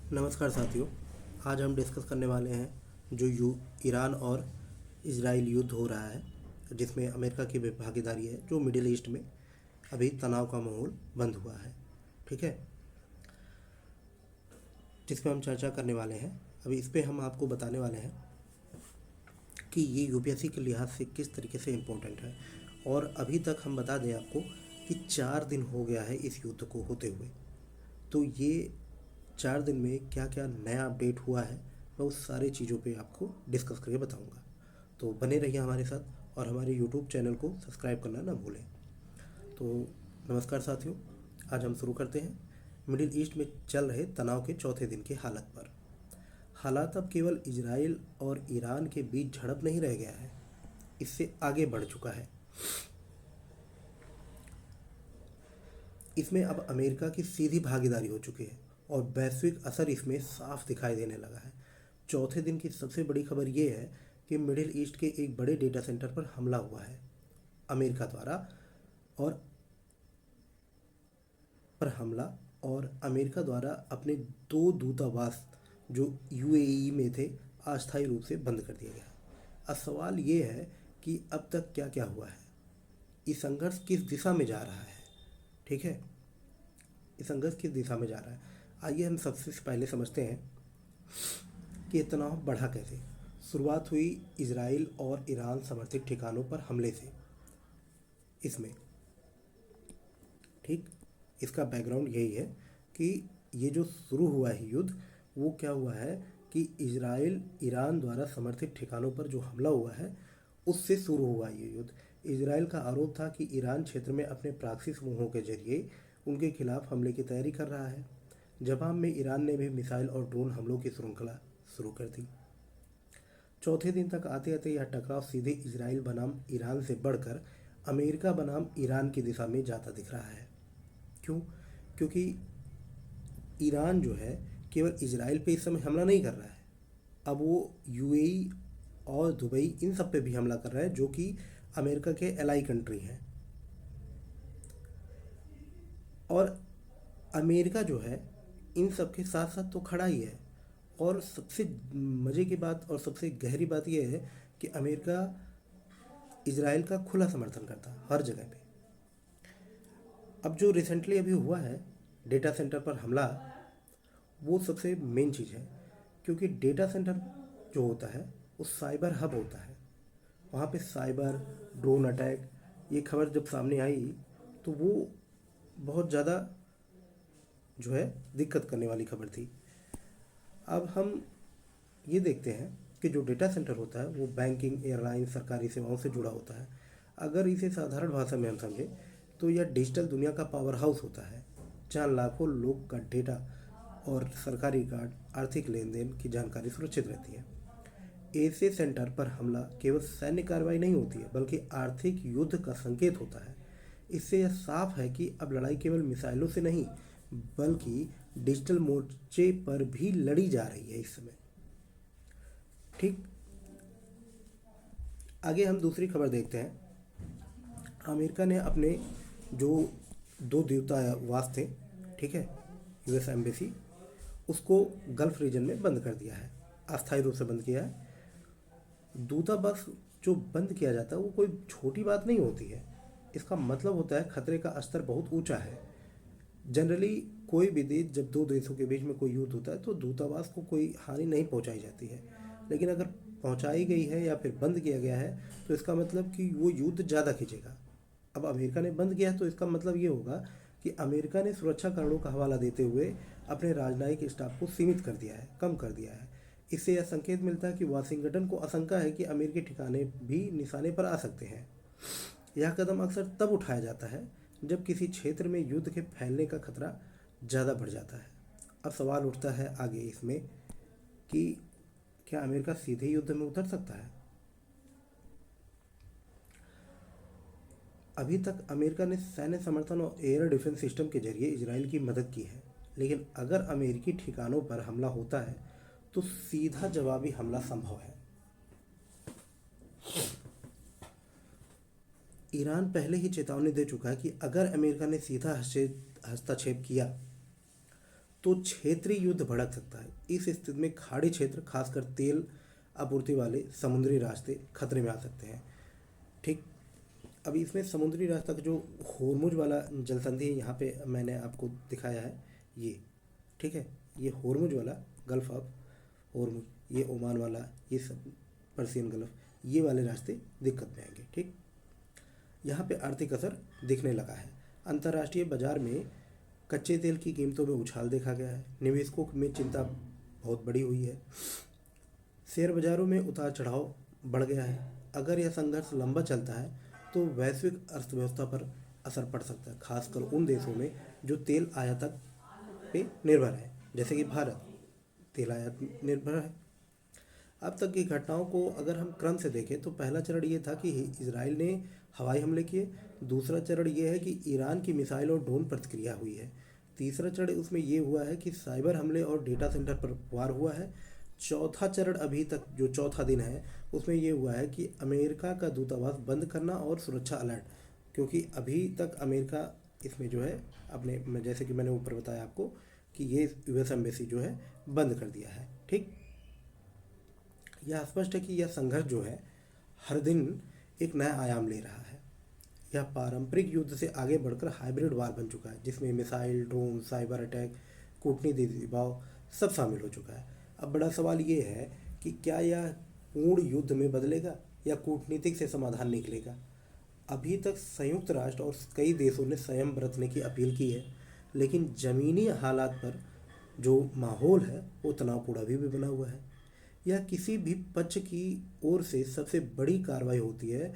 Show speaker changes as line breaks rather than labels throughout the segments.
नमस्कार साथियों। आज हम डिस्कस करने वाले हैं जो ईरान और इजराइल युद्ध हो रहा है, जिसमें अमेरिका की भी भागीदारी है, जो मिडिल ईस्ट में अभी तनाव का माहौल बंद हुआ है। ठीक है, जिसमें हम चर्चा करने वाले हैं। अभी इस पे हम आपको बताने वाले हैं कि ये यूपीएससी के लिहाज से किस तरीके से इम्पोर्टेंट है। और अभी तक हम बता दें आपको कि 4 दिन हो गया है इस युद्ध को होते हुए। तो ये 4 दिन में क्या क्या नया अपडेट हुआ है, मैं उस सारी चीज़ों पे आपको डिस्कस करके बताऊंगा। तो बने रहिए हमारे साथ और हमारे यूट्यूब चैनल को सब्सक्राइब करना ना भूलें। तो नमस्कार साथियों, आज हम शुरू करते हैं मिडिल ईस्ट में चल रहे तनाव के चौथे दिन की हालत पर। हालात अब केवल इजराइल और ईरान के बीच झड़प नहीं रह गया है, इससे आगे बढ़ चुका है। इसमें अब अमेरिका की सीधी भागीदारी हो चुकी है और वैश्विक असर इसमें साफ दिखाई देने लगा है। चौथे दिन की सबसे बड़ी खबर यह है कि मिडिल ईस्ट के एक बड़े डेटा सेंटर पर हमला हुआ है अमेरिका द्वारा। और हमला और अमेरिका द्वारा अपने 2 दूतावास जो यूएई में थे अस्थायी रूप से बंद कर दिया गया। अब सवाल ये है कि अब तक क्या क्या हुआ है, ये संघर्ष किस दिशा में जा रहा है। ठीक है, ये संघर्ष किस दिशा में जा रहा है, आइए हम सबसे पहले समझते हैं कि तनाव बढ़ा कैसे। शुरुआत हुई इजराइल और ईरान समर्थित ठिकानों पर हमले से। इसमें ठीक, इसका बैकग्राउंड यही है कि ये जो शुरू हुआ है युद्ध, वो क्या हुआ है कि इजराइल ईरान द्वारा समर्थित ठिकानों पर जो हमला हुआ है उससे शुरू हुआ ये युद्ध। इजराइल का आरोप था कि ईरान क्षेत्र में अपने प्रॉक्सी समूहों के जरिए उनके खिलाफ हमले की तैयारी कर रहा है। जवाब में ईरान ने भी मिसाइल और ड्रोन हमलों की श्रृंखला शुरू कर दी। चौथे दिन तक आते आते यह टकराव सीधे इजराइल बनाम ईरान से बढ़कर अमेरिका बनाम ईरान की दिशा में जाता दिख रहा है। क्यों? क्योंकि ईरान जो है केवल इजराइल पे इस समय हमला नहीं कर रहा है, अब वो यूएई और दुबई इन सब पे भी हमला कर रहा है, जो कि अमेरिका के एलाई कंट्री हैं। और अमेरिका जो है इन सब के साथ साथ तो खड़ा ही है। और सबसे मज़े की बात और सबसे गहरी बात यह है कि अमेरिका इजराइल का खुला समर्थन करता है हर जगह पे। अब जो रिसेंटली अभी हुआ है डेटा सेंटर पर हमला, वो सबसे मेन चीज़ है, क्योंकि डेटा सेंटर जो होता है वो साइबर हब होता है। वहाँ पे साइबर ड्रोन अटैक, ये खबर जब सामने आई तो वो बहुत ज़्यादा जो है दिक्कत करने वाली खबर थी। अब हम ये देखते हैं कि जो डेटा सेंटर होता है वो बैंकिंग, एयरलाइन, सरकारी सेवाओं से जुड़ा होता है। अगर इसे साधारण भाषा में हम समझें तो यह डिजिटल दुनिया का पावर हाउस होता है, जहाँ लाखों लोग का डेटा और सरकारी कार्ड, आर्थिक लेन देन की जानकारी सुरक्षित रहती है। ऐसे सेंटर पर हमला केवल सैन्य कार्रवाई नहीं होती है, बल्कि आर्थिक युद्ध का संकेत होता है। इससे यह साफ है कि अब लड़ाई केवल मिसाइलों से नहीं, बल्कि डिजिटल मोर्चे पर भी लड़ी जा रही है इस समय। ठीक, आगे हम दूसरी खबर देखते हैं। अमेरिका ने अपने जो 2 दूतावास थे, ठीक है, यूएस एम्बेसी, उसको गल्फ रीजन में बंद कर दिया है, अस्थायी रूप से बंद किया है। दूतावास जो बंद किया जाता है वो कोई छोटी बात नहीं होती है। इसका मतलब होता है खतरे का स्तर बहुत ऊंचा है। जनरली कोई भी देश, जब 2 देशों के बीच में कोई युद्ध होता है तो दूतावास को कोई हानि नहीं पहुंचाई जाती है, लेकिन अगर पहुंचाई गई है या फिर बंद किया गया है तो इसका मतलब कि वो युद्ध ज़्यादा खींचेगा। अब अमेरिका ने बंद किया है तो इसका मतलब ये होगा कि अमेरिका ने सुरक्षा कारणों का हवाला देते हुए अपने राजनयिक स्टाफ को सीमित कर दिया है, कम कर दिया है। इससे यह संकेत मिलता है कि वाशिंगटन को आशंका है कि अमेरिकी ठिकाने भी निशाने पर आ सकते हैं। यह कदम अक्सर तब उठाया जाता है जब किसी क्षेत्र में युद्ध के फैलने का खतरा ज़्यादा बढ़ जाता है। अब सवाल उठता है आगे इसमें कि क्या अमेरिका सीधे युद्ध में उतर सकता है। अभी तक अमेरिका ने सैन्य समर्थन और एयर डिफेंस सिस्टम के जरिए इजराइल की मदद की है, लेकिन अगर अमेरिकी ठिकानों पर हमला होता है तो सीधा जवाबी हमला संभव है। ईरान पहले ही चेतावनी दे चुका है कि अगर अमेरिका ने सीधा हस्तक्षेप किया तो क्षेत्रीय युद्ध भड़क सकता है। इस स्थिति में खाड़ी क्षेत्र, खासकर तेल आपूर्ति वाले समुद्री रास्ते खतरे में आ सकते हैं। ठीक। अब इसमें समुद्री रास्ता का जो होर्मुज वाला जल संधि है, यहाँ पे मैंने आपको दिखाया है ये। ठीक है, ये होर्मुज वाला, गल्फ ऑफ होर्मुज, ये ओमान वाला, ये सब पर्सियन गल्फ, ये वाले रास्ते दिक्कत में आएंगे। ठीक। यहाँ पे आर्थिक असर दिखने लगा है। अंतर्राष्ट्रीय बाजार में कच्चे तेल की कीमतों में उछाल देखा गया है। निवेशकों में चिंता बहुत बड़ी हुई है। शेयर बाजारों में उतार चढ़ाव बढ़ गया है। अगर यह संघर्ष लंबा चलता है तो वैश्विक अर्थव्यवस्था पर असर पड़ सकता है, खासकर उन देशों में जो तेल आयातक पे निर्भर है, जैसे कि भारत तेल आयात निर्भर है। अब तक की घटनाओं को अगर हम क्रम से देखें तो पहला चरण ये था कि इजराइल ने हवाई हमले किए। दूसरा चरण ये है कि ईरान की मिसाइल और ड्रोन प्रतिक्रिया हुई है। तीसरा चरण उसमें ये हुआ है कि साइबर हमले और डेटा सेंटर पर वार हुआ है। चौथा चरण अभी तक जो चौथा दिन है उसमें ये हुआ है कि अमेरिका का दूतावास बंद करना और सुरक्षा अलर्ट, क्योंकि अभी तक अमेरिका इसमें जो है अपने, जैसे कि मैंने ऊपर बताया आपको कि ये यूएस एम्बेसी जो है बंद कर दिया है। ठीक। यह स्पष्ट है कि यह संघर्ष जो है हर दिन एक नया आयाम ले रहा है। यह पारंपरिक युद्ध से आगे बढ़कर हाइब्रिड वार बन चुका है, जिसमें मिसाइल, ड्रोन, साइबर अटैक, कूटनीतिक दबाव सब शामिल हो चुका है। अब बड़ा सवाल ये है कि क्या यह पूर्ण युद्ध में बदलेगा या कूटनीतिक से समाधान निकलेगा। अभी तक संयुक्त राष्ट्र और कई देशों ने संयम बरतने की अपील की है, लेकिन ज़मीनी हालात पर जो माहौल है वो तनावपूर्ण अभी भी बना हुआ है। यह किसी भी पक्ष की ओर से सबसे बड़ी कार्रवाई होती है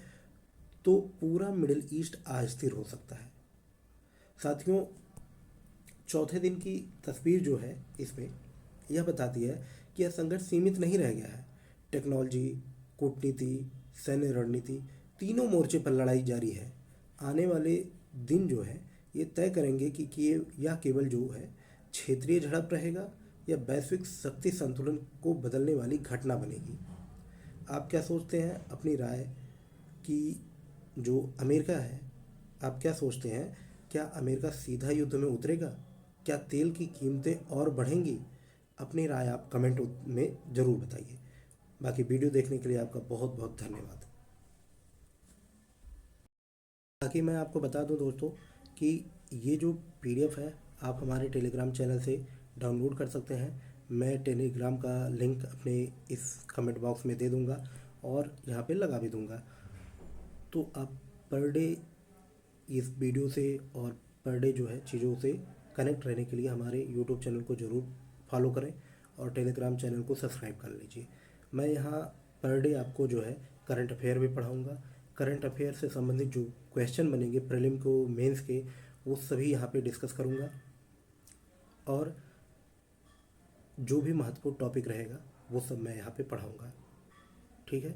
तो पूरा मिडिल ईस्ट अस्थिर हो सकता है। साथियों, चौथे दिन की तस्वीर जो है इसमें यह बताती है कि यह संघर्ष सीमित नहीं रह गया है। टेक्नोलॉजी, कूटनीति, सैन्य रणनीति, तीनों मोर्चे पर लड़ाई जारी है। आने वाले दिन जो है ये तय करेंगे कि यह केवल जो है क्षेत्रीय झड़प रहेगा या वैश्विक शक्ति संतुलन को बदलने वाली घटना बनेगी। आप क्या सोचते हैं? अपनी राय कि जो अमेरिका है, आप क्या सोचते हैं? क्या अमेरिका सीधा युद्ध में उतरेगा? क्या तेल की कीमतें और बढ़ेंगी? अपनी राय आप कमेंट में ज़रूर बताइए। बाकी वीडियो देखने के लिए आपका बहुत बहुत धन्यवाद। बाकी मैं आपको बता दूं दोस्तों कि ये जो पीडीएफ है आप हमारे टेलीग्राम चैनल से डाउनलोड कर सकते हैं। मैं टेलीग्राम का लिंक अपने इस कमेंट बॉक्स में दे दूंगा और यहाँ पे लगा भी दूंगा। तो आप पर डे इस वीडियो से और पर डे जो है चीज़ों से कनेक्ट रहने के लिए हमारे यूट्यूब चैनल को ज़रूर फॉलो करें और टेलीग्राम चैनल को सब्सक्राइब कर लीजिए। मैं यहाँ पर डे आपको जो है करंट अफेयर भी पढ़ाऊँगा। करंट अफेयर से संबंधित जो क्वेश्चन बनेंगे प्रीलिम को, मेंस के, वो सभी यहाँ पे डिस्कस करूँगा और जो भी महत्वपूर्ण टॉपिक रहेगा वो सब मैं यहाँ पे पढ़ाऊँगा। ठीक है।